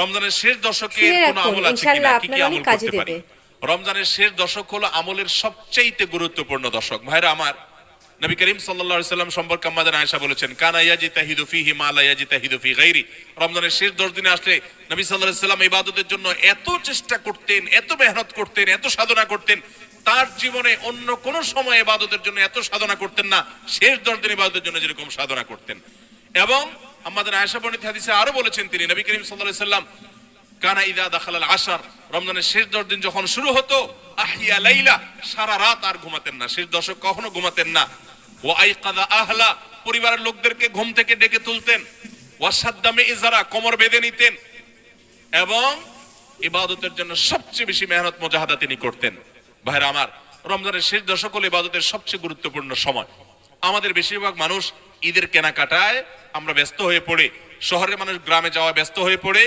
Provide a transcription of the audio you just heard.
রমজানের শেষ দশকে কোন আমল আছে কিনা, কি কি আমল করতে পারি? রমজানের শেষ দশক হলো আমলের সবচেয়ে গুরুত্বপূর্ণ দশক। ভাইরা আমার, নবী করিম সাল্লাল্লাহু আলাইহি সাল্লাম সম্পর্কে আম্মা আয়েশা বলেছেন, কানা ইয়াজিতাহিদু ফীহি মা লা ইয়াজিতাহিদু ফী গায়রি। রমজানের শেষ 10 দিনে আসলে নবী সাল্লাল্লাহু আলাইহি সাল্লাম ইবাদতের জন্য এত চেষ্টা করতেন, এত মেহনত করতেন, এত সাধনা করতেন, তার জীবনে অন্য কোন সময় ইবাদতের জন্য এত সাধনা করতেন না, শেষ 10 দিন ইবাদতের জন্য যেরকম সাধনা করতেন। এবং আম্মা আয়েশা বর্ণিত হাদিসে আরো বলেছেন তিনি, নবী করিম সাল্লাল্লাহু আলাইহি সাল্লাম কানা ইযা দাখালাল আশর, রমজানের শেষ 10 দিন যখন শুরু হতো, আহিয়া লাইলা, সারা রাত আর ঘুমাতেন না, শেষ দশক কখনো ঘুমাতেন না। ওয়া আইকাযা আহলা, পরিবারের লোকদেরকে ঘুম থেকে ডেকে তুলতেন। ওয়া সাদ্দামে ইজারা, কোমর বেঁধে নিতেন। এবং ইবাদতের জন্য সবচেয়ে বেশি মেহনত মুজাহাদা তিনি করতেন। ভাইরা আমার, রমজানের শেষ দশক হলো ইবাদতের সবচেয়ে গুরুত্বপূর্ণ সময়। আমাদের বেশিরভাগ মানুষ ঈদের কেনাকাটায় আমরা ব্যস্ত হয়ে পড়ে, শহরের মানুষ গ্রামে যাওয়া ব্যস্ত হয়ে পড়ে।